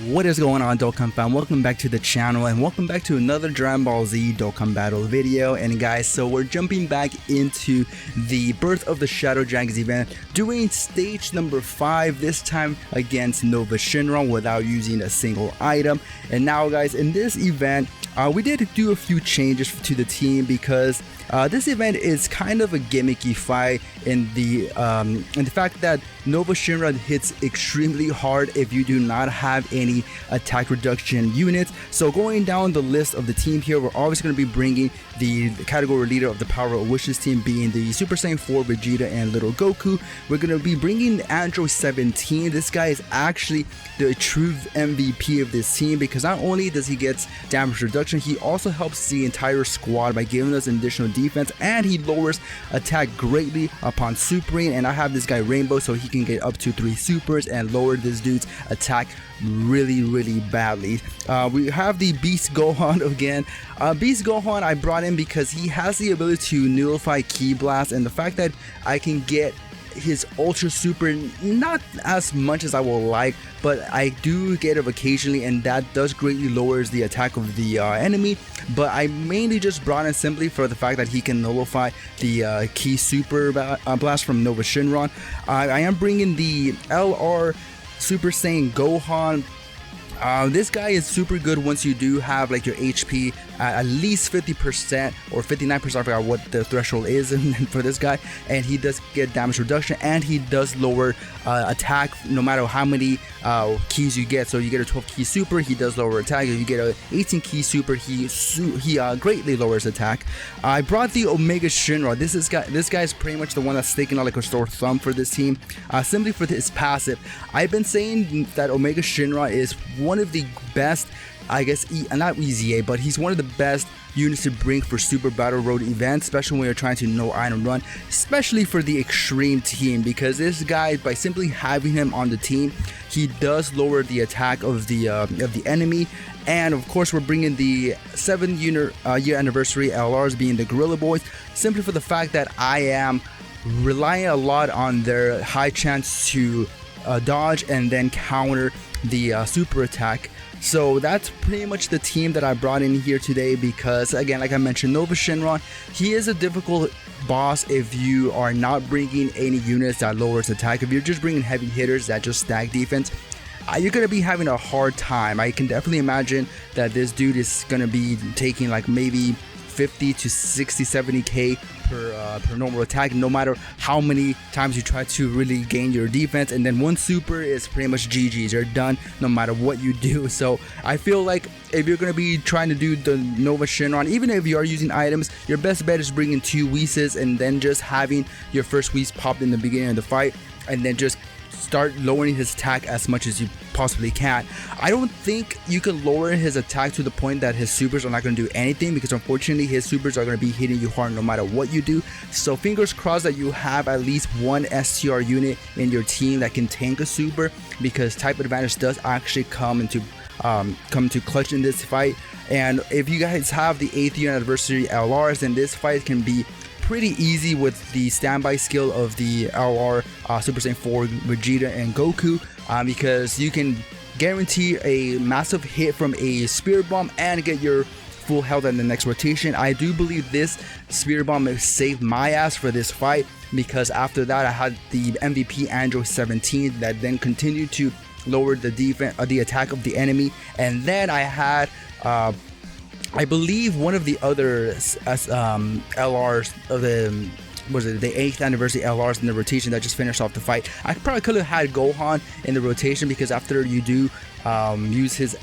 What is going on, Dokkan fam? Welcome back to the channel and welcome back to another Dragon Ball Z Dokkan Battle video. And guys, so we're jumping back into the Birth of the Shadow Dragons event, doing stage number 5, this time against Nuova Shenron without using a single item. And now guys, in this event, we did do a few changes to the team because this event is kind of a gimmicky fight in the fact that Nuova Shenron hits extremely hard if you do not have any attack reduction units. So going down the list of the team here, we're always going to be bringing the category leader of the Power of Wishes team, being the Super Saiyan 4 Vegeta and Little Goku. We're going to be bringing Android 17. This guy is actually the true MVP of this team because not only does he get damage reduction, he also helps the entire squad by giving us additional defense, and he lowers attack greatly upon supering. And I have this guy Rainbow, so he can get up to 3 supers and lower this dude's attack really badly. We have the Beast Gohan again. Beast Gohan I brought in because he has the ability to nullify Ki Blast, and the fact that I can get his ultra super, not as much as I will like, but I do get it occasionally, and that does greatly lowers the attack of the enemy. But I mainly just brought in simply for the fact that he can nullify the Ki super blast from Nuova Shenron. I am bringing the LR Super Saiyan Gohan. This guy is super good once you do have like your HP at least 50% or 59%, I forgot what the threshold is for this guy, and he does get damage reduction, and he does lower attack no matter how many keys you get. So you get a 12 key super, he does lower attack. If you get a 18 key super, he greatly lowers attack. I brought the Omega Shenron. This guy is pretty much the one that's sticking out like a sore thumb for this team, simply for his passive. I've been saying that Omega Shenron is one of the best, I guess, not EZA, but he's one of the best units to bring for Super Battle Road events, especially when you're trying to no item run, especially for the extreme team, because this guy, by simply having him on the team, he does lower the attack of the enemy. And of course, we're bringing the 7th year anniversary LRs, being the Gorilla Boys, simply for the fact that I am relying a lot on their high chance to dodge and then counter the super attack. So that's pretty much the team that I brought in here today because, again, like I mentioned, Nuova Shenron, he is a difficult boss if you are not bringing any units that lowers attack. If you're just bringing heavy hitters that just stack defense, you're going to be having a hard time. I can definitely imagine that this dude is going to be taking like maybe 50 to 60, 70k per normal attack, no matter how many times you try to really gain your defense. And then one super is pretty much GG's. You're done no matter what you do. So I feel like if you're going to be trying to do the Nuova Shenron, even if you are using items, your best bet is bringing 2 Whis and then just having your first Whis popped in the beginning of the fight, and then just start lowering his attack as much as you possibly can. I don't think you can lower his attack to the point that his supers are not going to do anything, because unfortunately his supers are going to be hitting you hard no matter what you do. So fingers crossed that you have at least one STR unit in your team that can tank a super, because type advantage does actually come into clutch in this fight. And if you guys have the 8th year anniversary LRs, then this fight can be pretty easy with the standby skill of the LR Super Saiyan 4 Vegeta and Goku, because you can guarantee a massive hit from a Spirit Bomb and get your full health in the next rotation. I do believe this Spirit Bomb saved my ass for this fight, because after that I had the MVP Android 17 that then continued to lower the the attack of the enemy, and then I had I believe one of the other LRs of the 8th anniversary LRs in the rotation that just finished off the fight. I probably could have had Gohan in the rotation, because after you do use his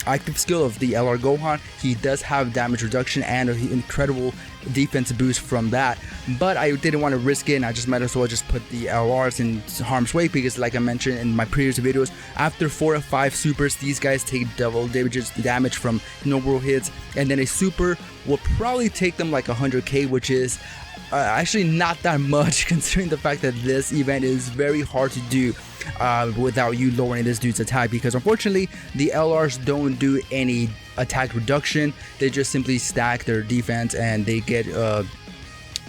active skill of the LR Gohan, he does have damage reduction and an incredible defense boost from that. But I didn't want to risk it, and I just might as well just put the LRs in harm's way, because like I mentioned in my previous videos, after 4 or 5 supers, these guys take double digits damage from no world hits, and then a super will probably take them like 100k, which is actually not that much considering the fact that this event is very hard to do without you lowering this dude's attack, because unfortunately the LRs don't do any attack reduction. They just simply stack their defense, and they get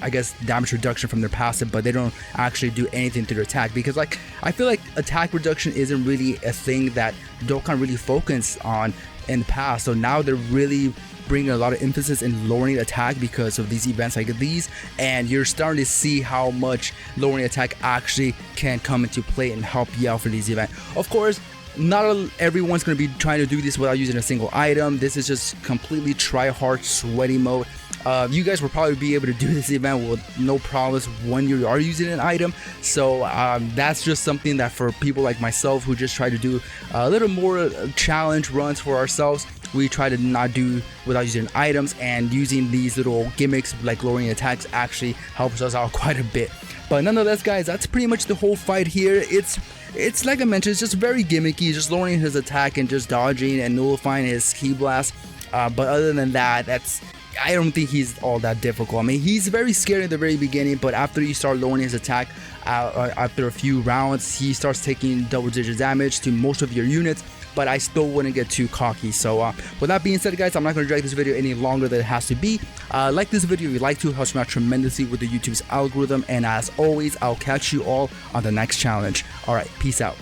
I guess, damage reduction from their passive, but they don't actually do anything to their attack, because like I feel like attack reduction isn't really a thing that Dokkan really focused on in the past. So now they're really bringing a lot of emphasis in lowering attack because of these events like these, and you're starting to see how much lowering attack actually can come into play and help you out for these events. Of course, not everyone's going to be trying to do this without using a single item. This is just completely try hard sweaty mode. You guys will probably be able to do this event with no problems when you are using an item. So that's just something that for people like myself who just try to do a little more challenge runs for ourselves, we try to not do without using items, and using these little gimmicks like lowering attacks actually helps us out quite a bit. But nonetheless, guys, that's pretty much the whole fight here. It's like I mentioned, it's just very gimmicky, just lowering his attack and just dodging and nullifying his ki blast. But other than that, I don't think he's all that difficult. I mean, he's very scary at the very beginning, but after you start lowering his attack, after a few rounds, he starts taking double-digit damage to most of your units. But I still wouldn't get too cocky. So with that being said, guys, I'm not going to drag this video any longer than it has to be. Like this video if you'd like to. It helps me out tremendously with the YouTube's algorithm. And as always, I'll catch you all on the next challenge. All right, peace out.